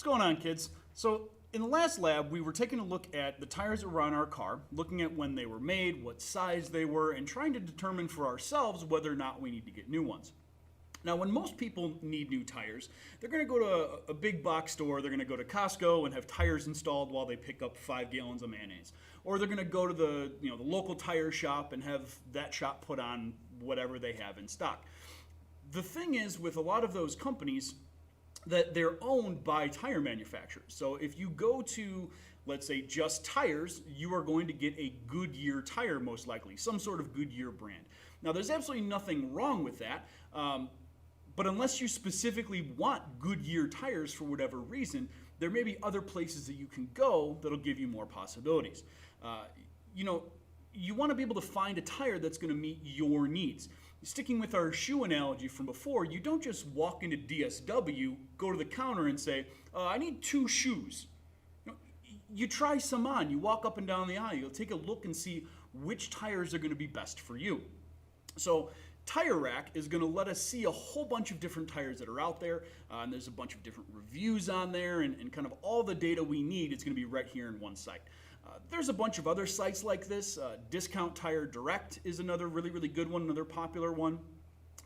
What's going on, kids? So in the last lab, we were taking a look at the tires that were on our car, looking at when they were made, what size they were, and trying to determine for ourselves whether or not we need to get new ones. Now, when most people need new tires, they're going to go to a big box store, they're going to go to Costco and have tires installed while they pick up 5 gallons of mayonnaise. Or they're going to go to the local tire shop and have that shop put on whatever they have in stock. The thing is, with a lot of those companies, that they're owned by tire manufacturers. So if you go to, let's say, Just Tires, you are going to get a Goodyear tire most likely, some sort of Goodyear brand. Now, there's absolutely nothing wrong with that, but unless you specifically want Goodyear tires for whatever reason, there may be other places that you can go that'll give you more possibilities. You want to be able to find a tire that's going to meet your needs. Sticking with our shoe analogy from before, you don't just walk into DSW, go to the counter and say, I need 2 shoes. You try some on, you walk up and down the aisle, you'll take a look and see which tires are going to be best for you. So Tire Rack is going to let us see a whole bunch of different tires that are out there, and there's a bunch of different reviews on there, and kind of all the data we need is going to be right here in one site. There's a bunch of other sites like this. Discount Tire Direct is another really good one, another popular one.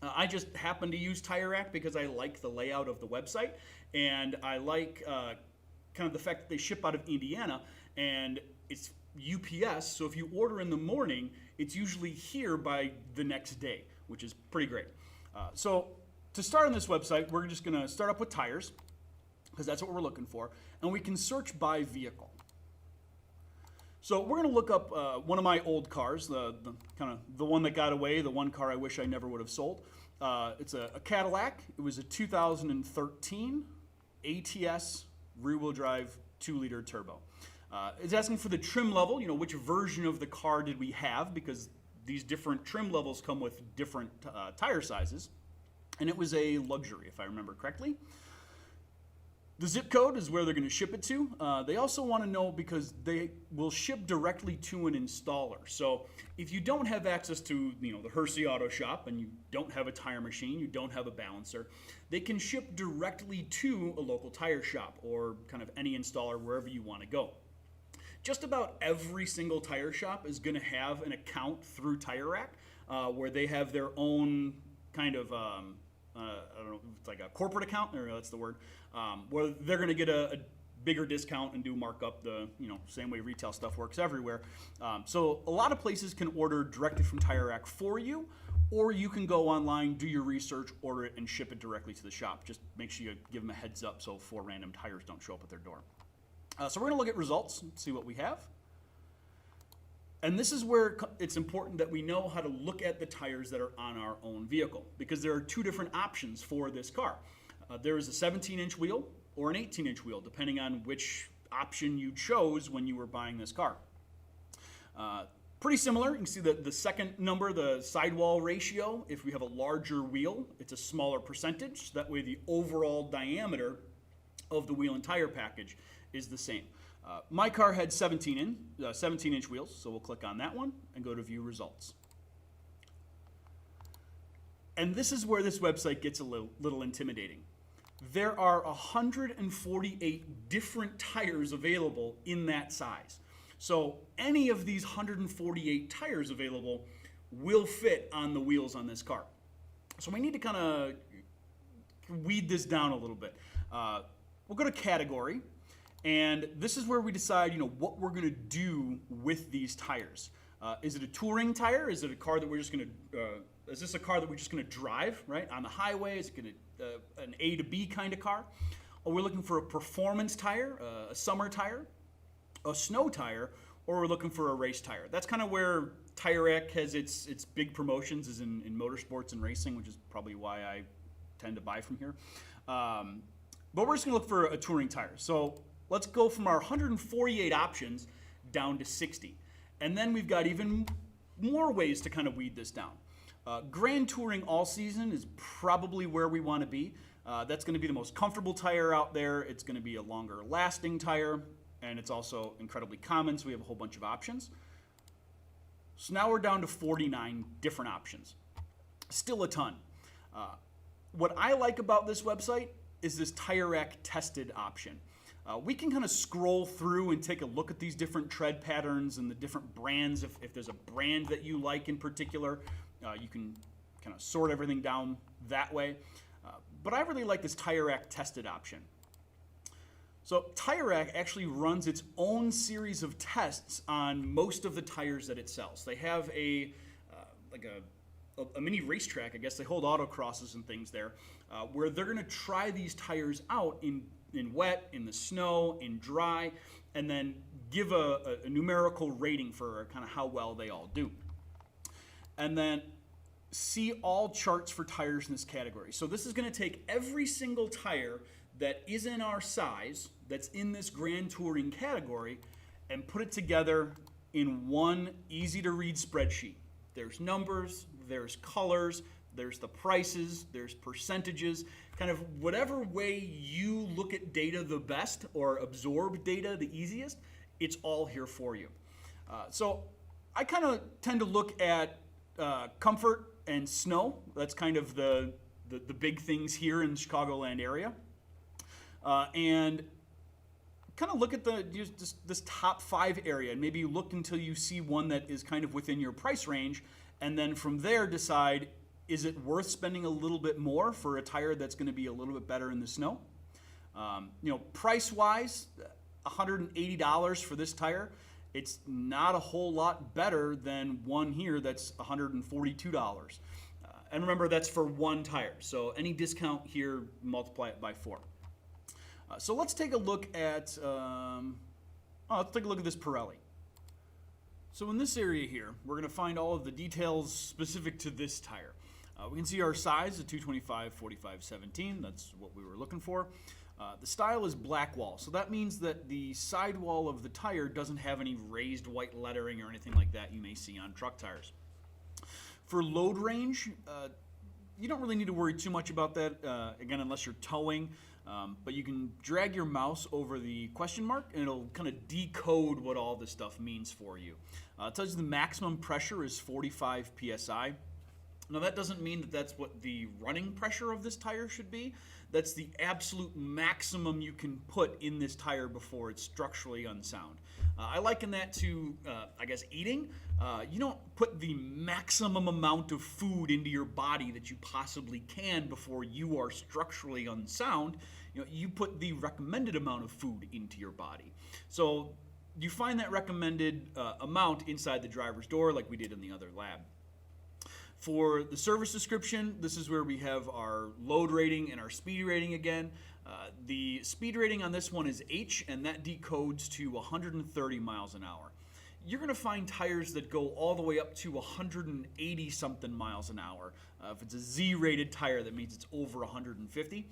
I just happen to use Tire Rack because I like the layout of the website, and I like kind of the fact that they ship out of Indiana, and it's UPS, so if you order in the morning, it's usually here by the next day, which is pretty great. So to start on this website, we're just going to start up with tires, because that's what we're looking for, and we can search by vehicle. So we're going to look up one of my old cars, the one that got away, the one car I wish I never would have sold. It's a Cadillac. It was a 2013 ATS rear-wheel drive 2-liter turbo. It's asking for the trim level, which version of the car did we have, because these different trim levels come with different tire sizes. And it was a luxury, if I remember correctly. The zip code is where they're going to ship it to. They also want to know because they will ship directly to an installer. So if you don't have access to the Hersey Auto Shop and you don't have a tire machine, you don't have a balancer, they can ship directly to a local tire shop or kind of any installer wherever you want to go. Just about every single tire shop is going to have an account through Tire Rack where they have their own kind of I don't know, it's like a corporate account, or that's the word, where they're going to get a bigger discount and do markup the same way retail stuff works everywhere. So a lot of places can order directly from Tire Rack for you, or you can go online, do your research, order it, and ship it directly to the shop. Just make sure you give them a heads up so 4 random tires don't show up at their door. So we're going to look at results and see what we have. And this is where it's important that we know how to look at the tires that are on our own vehicle, because there are 2 different options for this car. There is a 17-inch wheel or an 18-inch wheel, depending on which option you chose when you were buying this car. Pretty similar. You can see the second number, the sidewall ratio. If we have a larger wheel, it's a smaller percentage. That way the overall diameter of the wheel and tire package is the same. My car had 17-inch wheels, so we'll click on that one and go to View Results. And this is where this website gets a little intimidating. There are 148 different tires available in that size. So any of these 148 tires available will fit on the wheels on this car. So we need to kind of weed this down a little bit. We'll go to Category. And this is where we decide, what we're going to do with these tires. Is it a touring tire? Is it a car that we're just going to? Is this a car that we're just going to drive right on the highway? Is it going to an A to B kind of car? Or we're looking for a performance tire, a summer tire, a snow tire, or we're looking for a race tire. That's kind of where Tire Rack has its big promotions, is in motorsports and racing, which is probably why I tend to buy from here. But we're just going to look for a touring tire. So let's go from our 148 options down to 60. And then we've got even more ways to kind of weed this down. Grand Touring All Season is probably where we want to be. That's going to be the most comfortable tire out there. It's going to be a longer lasting tire, and it's also incredibly common, so we have a whole bunch of options. So now we're down to 49 different options. Still a ton. What I like about this website is this Tire Rack tested option. We can kind of scroll through and take a look at these different tread patterns and the different brands. If there's a brand that you like in particular, you can kind of sort everything down that way. But I really like this Tire Rack tested option. So Tire Rack actually runs its own series of tests on most of the tires that it sells. They have a mini racetrack, I guess. They hold autocrosses and things there, where they're going to try these tires out in wet, in the snow, in dry, and then give a numerical rating for kind of how well they all do. And then see all charts for tires in this category. So this is going to take every single tire that is in our size, that's in this Grand Touring category, and put it together in one easy to read spreadsheet. There's numbers, there's colors, there's the prices, there's percentages, kind of whatever way you look at data the best or absorb data the easiest, it's all here for you. So I kind of tend to look at comfort and snow. That's kind of the big things here in the Chicagoland area. And kind of look at this top 5 area, and maybe look until you see one that is kind of within your price range, and then from there decide, is it worth spending a little bit more for a tire that's going to be a little bit better in the snow? Price-wise, $180 for this tire. It's not a whole lot better than one here that's $142. And remember, that's for one tire. So any discount here, multiply it by 4. So let's take a look at this Pirelli. So in this area here, we're going to find all of the details specific to this tire. We can see our size, the 225, 45, 17. That's what we were looking for. The style is black wall, so that means that the sidewall of the tire doesn't have any raised white lettering or anything like that you may see on truck tires. For load range, you don't really need to worry too much about that, again, unless you're towing. But you can drag your mouse over the question mark and it'll kind of decode what all this stuff means for you. It tells you the maximum pressure is 45 psi. Now that doesn't mean that that's what the running pressure of this tire should be. That's the absolute maximum you can put in this tire before it's structurally unsound. I liken that to, I guess, eating. You don't put the maximum amount of food into your body that you possibly can before you are structurally unsound. You put the recommended amount of food into your body. So you find that recommended amount inside the driver's door like we did in the other lab. For the service description, this is where we have our load rating and our speed rating again. The speed rating on this one is H, and that decodes to 130 miles an hour. You're going to find tires that go all the way up to 180 something miles an hour. If it's a Z-rated tire, that means it's over 150.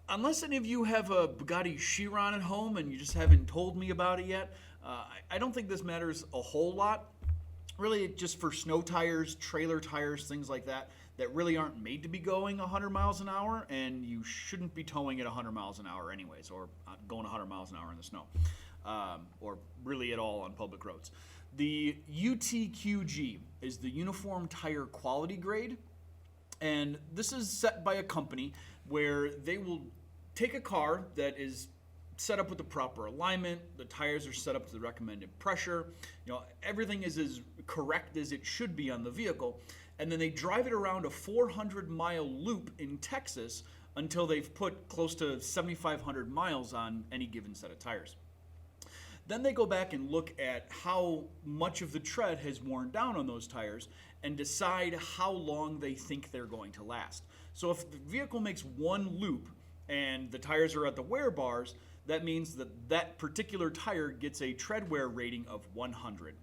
Unless any of you have a Bugatti Chiron at home and you just haven't told me about it yet, I don't think this matters a whole lot. Really, just for snow tires, trailer tires, things like that, that really aren't made to be going 100 miles an hour, and you shouldn't be towing at 100 miles an hour anyways, or going 100 miles an hour in the snow, or really at all on public roads. The UTQG is the Uniform Tire Quality Grade, and this is set by a company where they will take a car that is set up with the proper alignment, the tires are set up to the recommended pressure, everything is as correct as it should be on the vehicle, and then they drive it around a 400-mile loop in Texas until they've put close to 7,500 miles on any given set of tires. Then they go back and look at how much of the tread has worn down on those tires and decide how long they think they're going to last. So if the vehicle makes one loop and the tires are at the wear bars, that means that that particular tire gets a tread wear rating of 100.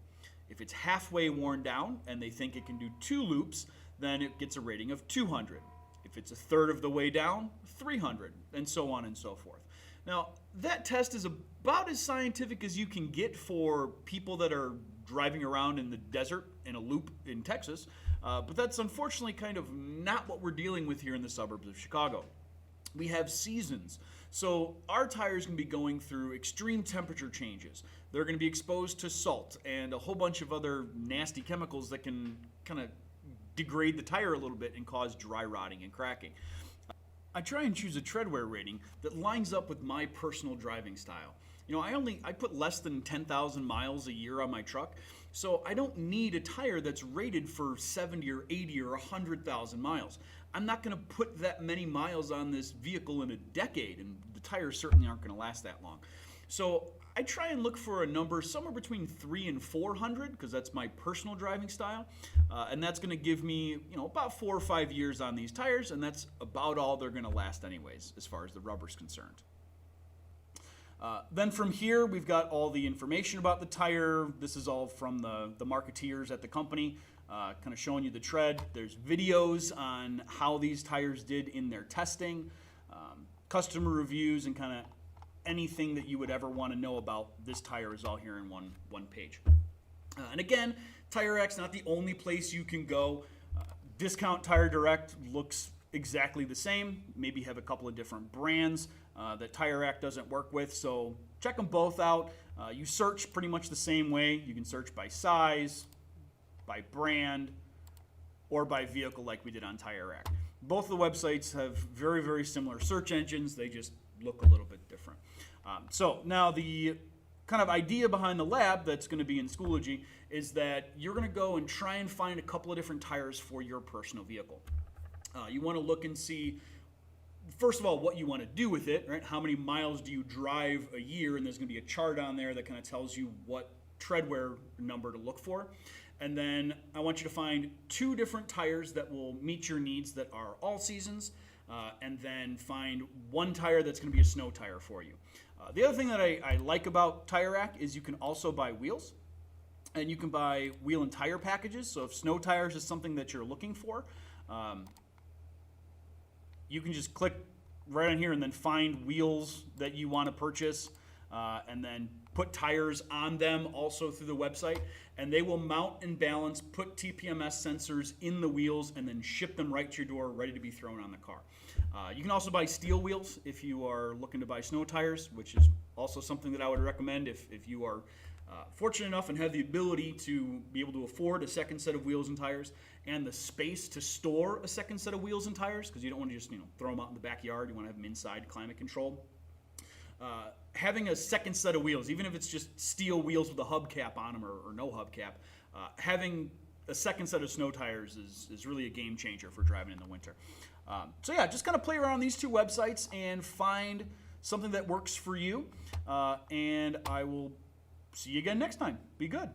If it's halfway worn down and they think it can do 2 loops, then it gets a rating of 200. If it's a third of the way down, 300, and so on and so forth. Now, that test is about as scientific as you can get for people that are driving around in the desert in a loop in Texas, but that's unfortunately kind of not what we're dealing with here in the suburbs of Chicago. We have seasons. So our tires can be going through extreme temperature changes. They're going to be exposed to salt and a whole bunch of other nasty chemicals that can kind of degrade the tire a little bit and cause dry rotting and cracking. I try and choose a treadwear rating that lines up with my personal driving style. I put less than 10,000 miles a year on my truck, so I don't need a tire that's rated for 70 or 80 or 100,000 miles. I'm not going to put that many miles on this vehicle in a decade, and the tires certainly aren't going to last that long. So I try and look for a number somewhere between 300 and 400, because that's my personal driving style, and that's going to give me about 4 or 5 years on these tires, and that's about all they're going to last anyways as far as the rubber's concerned. Then from here, we've got all the information about the tire. This is all from the marketeers at the company, kind of showing you the tread. There's videos on how these tires did in their testing, customer reviews, and kind of anything that you would ever want to know about this tire is all here in one page. And again, Tire Rack's not the only place you can go. Discount Tire Direct looks exactly the same, maybe have a couple of different brands that Tire Rack doesn't work with, so check them both out. You search pretty much the same way. You can search by size, by brand, or by vehicle like we did on Tire Rack. Both of the websites have very, very similar search engines. They just look a little bit different. So now the kind of idea behind the lab that's going to be in Schoology is that you're going to go and try and find a couple of different tires for your personal vehicle. You want to look and see, first of all, what you want to do with it, right? How many miles do you drive a year? And there's going to be a chart on there that kind of tells you what treadwear number to look for. And then I want you to find 2 different tires that will meet your needs that are all seasons, and then find 1 tire that's going to be a snow tire for you. The other thing that I like about Tire Rack is you can also buy wheels, and you can buy wheel and tire packages. So if snow tires is something that you're looking for, you can just click right on here and then find wheels that you want to purchase, and then put tires on them also through the website, and they will mount and balance, put TPMS sensors in the wheels, and then ship them right to your door ready to be thrown on the car. You can also buy steel wheels if you are looking to buy snow tires, which is also something that I would recommend if you are fortunate enough and have the ability to be able to afford a second set of wheels and tires and the space to store a second set of wheels and tires, because you don't want to just throw them out in the backyard. You want to have them inside, climate controlled. Having a second set of wheels, even if it's just steel wheels with a hubcap on them or no hubcap, having a second set of snow tires is really a game changer for driving in the winter. So yeah, just kind of play around these 2 websites and find something that works for you. And I will see you again next time. Be good.